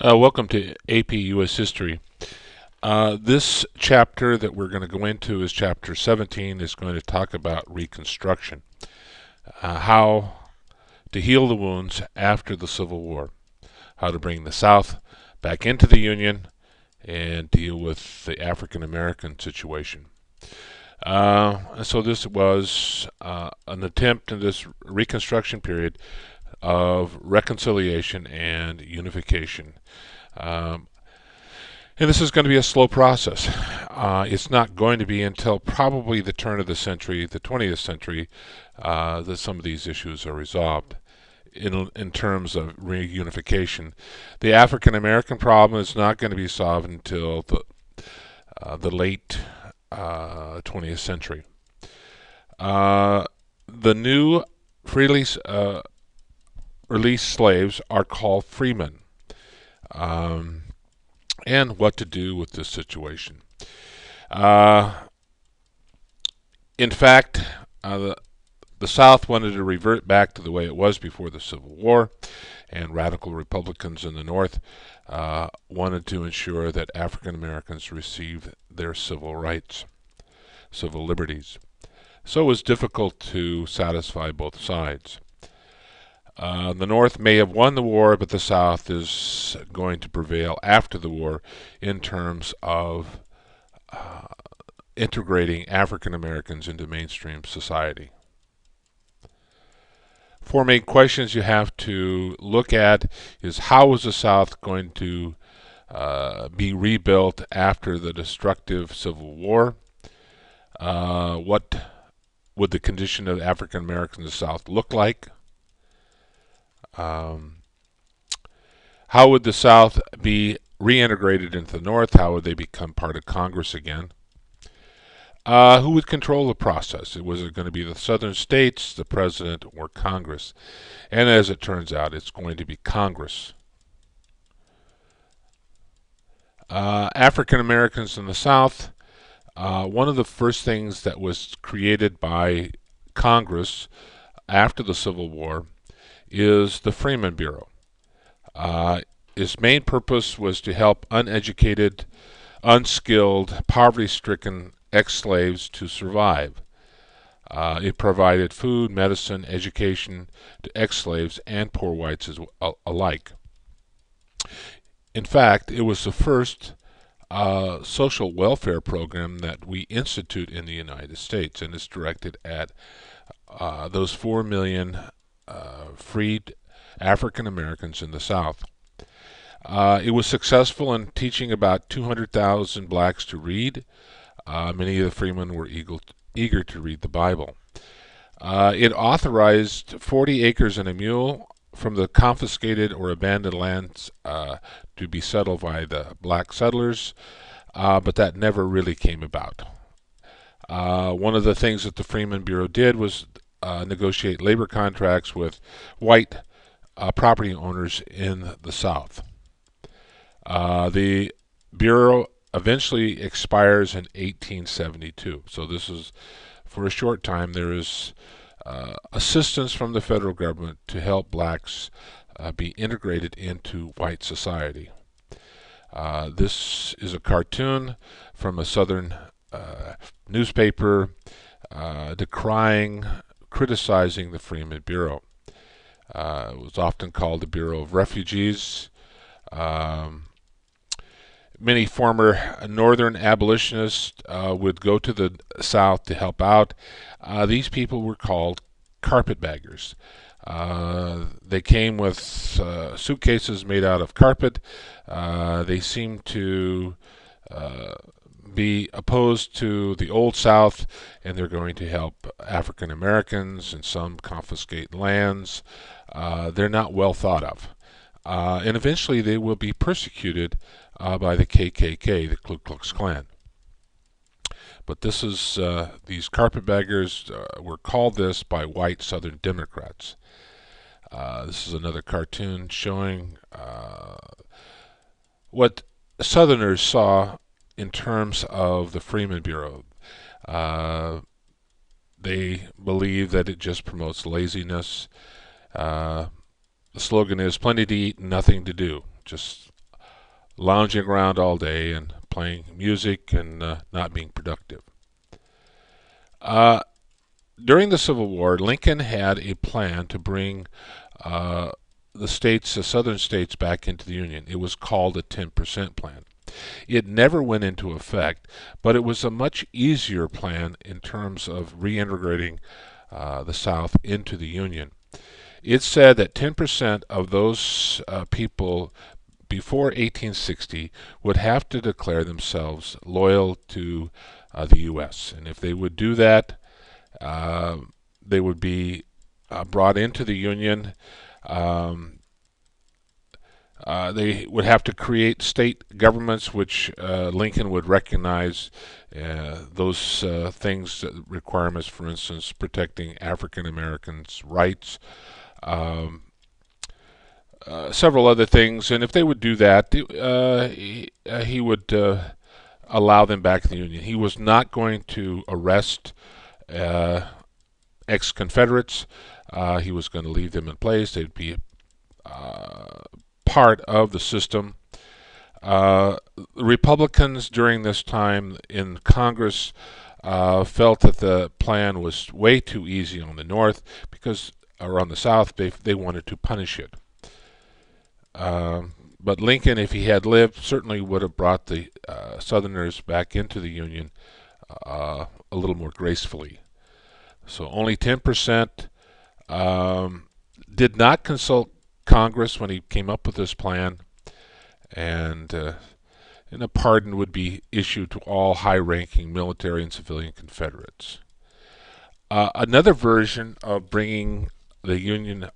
Welcome to AP U.S. History. This chapter that we're going to go into is chapter 17. Is going to talk about Reconstruction, how to heal the wounds after the Civil War, how to bring the South back into the Union, and deal with the African American situation. So this was an attempt in this Reconstruction period of reconciliation and unification. Um, And this is going to be a slow process. It's not going to be until probably the turn of the century, the 20th century, that some of these issues are resolved in terms of reunification. The African American problem is not going to be solved until the late 20th century. The new freely released slaves are called freemen. Um, and what to do with this situation. Uh, in fact, the South wanted to revert back to the way it was before the Civil War, and radical Republicans in the North wanted to ensure that African Americans received their civil rights, civil liberties. So it was difficult to satisfy both sides. The North may have won the war, but the South is going to prevail after the war in terms of uh, integrating African Americans into mainstream society. Four main questions you have to look at is how is the South going to be rebuilt after the destructive Civil War? What would the condition of African Americans in the South look like? Um, how would the South be reintegrated into the North? How would they become part of Congress again? Who would control the process? Was it going to be the southern states, the president, or Congress? And as it turns out, it's going to be Congress. African Americans in the South, one of the first things that was created by Congress after the Civil War is the Freeman Bureau. Its main purpose was to help uneducated, unskilled, poverty stricken ex slaves to survive. It provided food, medicine, education to ex slaves and poor whites alike. In fact, it was the first social welfare program that we institute in the United States, and it's directed at those 4 million freed African Americans in the South. It was successful in teaching about 200,000 blacks to read. Many of the freemen were eager to read the Bible. It authorized 40 acres and a mule from the confiscated or abandoned lands to be settled by the black settlers, but that never really came about. One of the things that the Freeman Bureau did was negotiate labor contracts with white property owners in the South. The Bureau eventually expires in 1872. So this is for a short time. There is assistance from the federal government to help blacks be integrated into white society. This is a cartoon from a southern newspaper decrying, criticizing the Freeman Bureau. It was often called the Bureau of Refugees. Um, Many former northern abolitionists would go to the South to help out. These people were called carpetbaggers. They came with suitcases made out of carpet. They seemed to uh, be opposed to the Old South, and they're going to help African Americans and some confiscate lands. They're not well thought of. And eventually they will be persecuted by the KKK, the Ku Klux Klan. But this is these carpetbaggers were called this by white Southern Democrats. This is another cartoon showing what Southerners saw in terms of the Freeman Bureau. Uh, they believe that it just promotes laziness. Uh, the slogan is "Plenty to eat, nothing to do." Just lounging around all day and playing music and not being productive. Uh, During the Civil War, Lincoln had a plan to bring uh, the southern states, back into the Union. It was called a 10% plan. It never went into effect, but it was a much easier plan in terms of reintegrating the South into the Union. It said that 10% of those people before 1860 would have to declare themselves loyal to the U.S. And if they would do that, uh, they would be brought into the Union. Um, they would have to create state governments, which Lincoln would recognize those things, requirements, for instance, protecting African Americans' rights, um, several other things. And if they would do that, he would allow them back in the Union. He was not going to arrest uh, ex-Confederates. He was going to leave them in place. They'd be part of the system. Republicans during this time in Congress felt that the plan was way too easy on the North because, or on the South, they wanted to punish it. But Lincoln, if he had lived, certainly would have brought the Southerners back into the Union a little more gracefully. So only 10% did not consult Congress when he came up with this plan, and a pardon would be issued to all high-ranking military and civilian Confederates. Another version of bringing the Union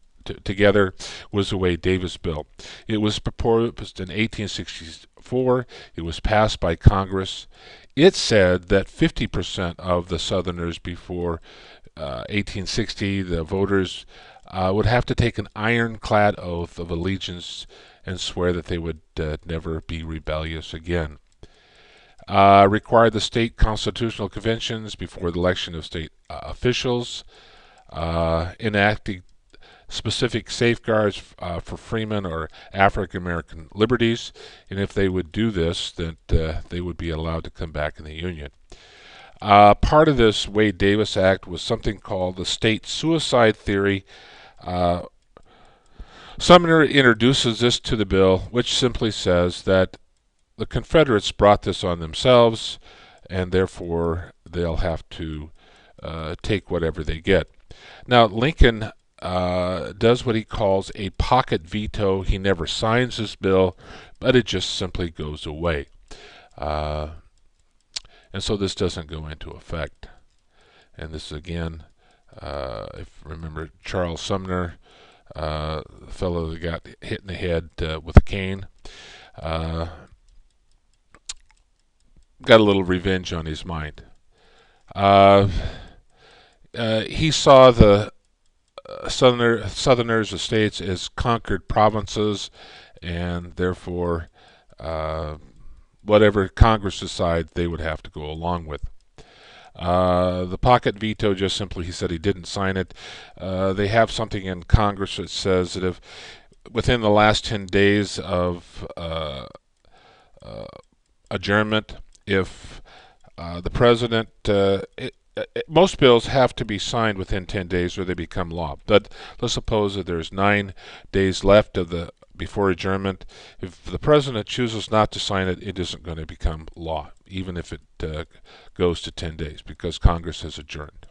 together was the Wade-Davis bill. It was proposed in 1864. It was passed by Congress. It said that 50% of the Southerners before 1860, the voters, would have to take an ironclad oath of allegiance and swear that they would never be rebellious again. Required the state constitutional conventions before the election of state officials, enacting specific safeguards for freemen or African American liberties, and if they would do this, then they would be allowed to come back in the Union. Part of this Wade-Davis Act was something called the state suicide theory. Sumner introduces this to the bill, which simply says that the Confederates brought this on themselves, and therefore they'll have to take whatever they get. Now, Lincoln does what he calls a pocket veto. He never signs this bill, but it just simply goes away. And so this doesn't go into effect. And this again, if you remember Charles Sumner, the fellow that got hit in the head with a cane, got a little revenge on his mind. He saw the Southerners' estates as conquered provinces, and therefore whatever Congress decides, they would have to go along with. The pocket veto, just simply, he said he didn't sign it. They have something in Congress that says that if within the last 10 days of adjournment, if the president, most bills have to be signed within 10 days or they become law. But let's suppose that there's 9 days left of the before adjournment. If the president chooses not to sign it, it isn't going to become law, even if it goes to 10 days, because Congress has adjourned.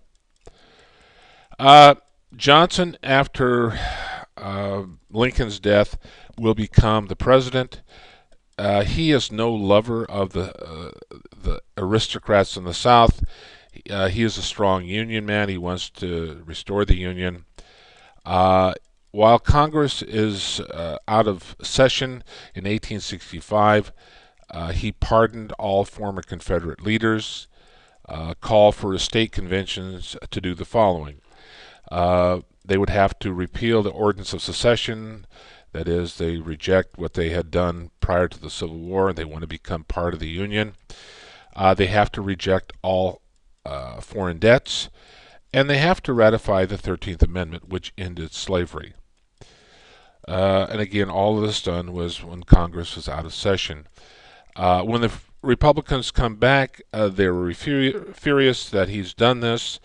Johnson, after Lincoln's death, will become the president. He is no lover of the aristocrats in the South. He is a strong Union man. He wants to restore the Union. While Congress is out of session in 1865, he pardoned all former Confederate leaders, called for state conventions to do the following. They would have to repeal the Ordinance of Secession. That is, they reject what they had done prior to the Civil War, and they want to become part of the Union. They have to reject all foreign debts, and they have to ratify the 13th Amendment, which ended slavery. And again, all of this done was when Congress was out of session. When the Republicans come back, they were furious that he's done this.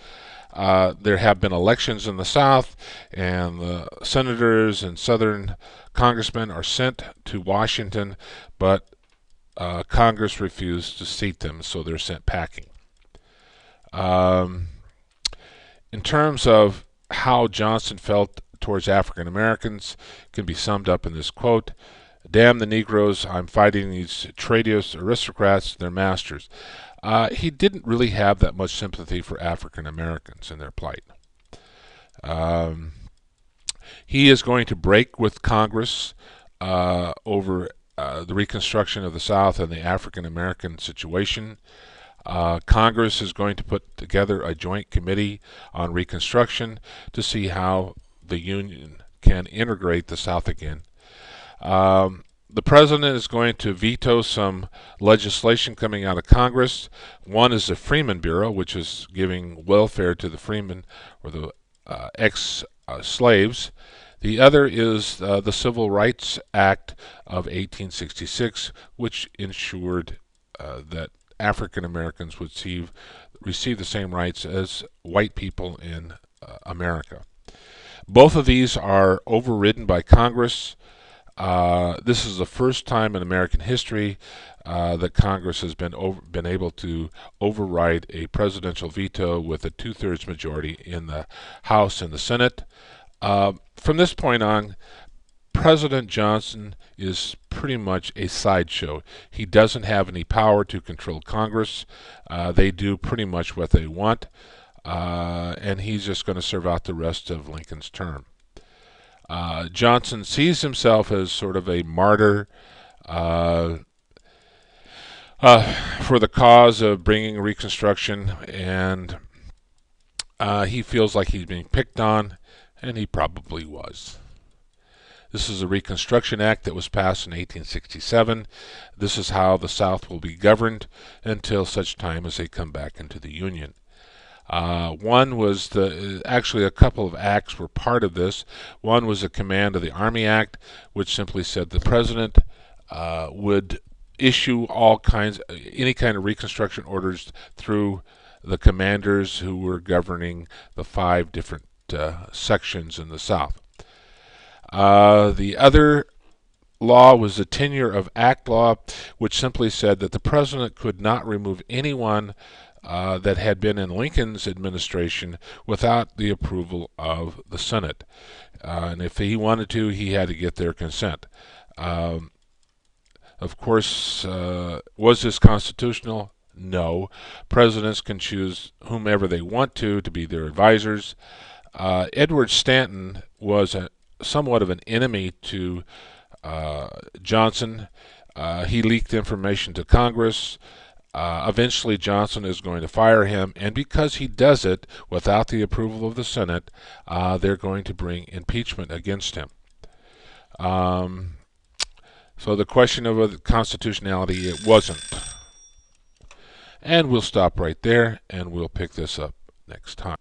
There have been elections in the South, and the senators and Southern congressmen are sent to Washington, but Congress refused to seat them, so they're sent packing. Um, in terms of how Johnson felt towards African Americans, can be summed up in this quote: "Damn the Negroes, I'm fighting these traitorous aristocrats, their masters." He didn't really have that much sympathy for African Americans and their plight. Um, he is going to break with Congress over the Reconstruction of the South and the African American situation. Congress is going to put together a joint committee on Reconstruction to see how the Union can integrate the South again. The president is going to veto some legislation coming out of Congress. One is the Freeman Bureau, which is giving welfare to the freemen or the ex-slaves. The other is the Civil Rights Act of 1866, which ensured that African Americans would receive the same rights as white people in America. Both of these are overridden by Congress. This is the first time in American history that Congress has been able to override a presidential veto with a 2/3 majority in the House and the Senate. From this point on, President Johnson is pretty much a sideshow. He doesn't have any power to control Congress. They do pretty much what they want, and he's just going to serve out the rest of Lincoln's term. Johnson sees himself as sort of a martyr for the cause of bringing Reconstruction, and he feels like he's being picked on, and he probably was. This is a Reconstruction Act that was passed in 1867. This is how the South will be governed until such time as they come back into the Union. One was actually a couple of acts were part of this. One was the Command of the Army Act, which simply said the president would issue any kind of Reconstruction orders through the commanders who were governing the 5 different sections in the South. The other law was the Tenure of Act law, which simply said that the president could not remove anyone that had been in Lincoln's administration without the approval of the Senate. And if he wanted to, he had to get their consent. Of course, was this constitutional? No. Presidents can choose whomever they want to be their advisors. Edward Stanton was somewhat of an enemy to Johnson. He leaked information to Congress. Eventually, Johnson is going to fire him, and because he does it without the approval of the Senate, they're going to bring impeachment against him. So the question of constitutionality, it wasn't. And we'll stop right there, and we'll pick this up next time.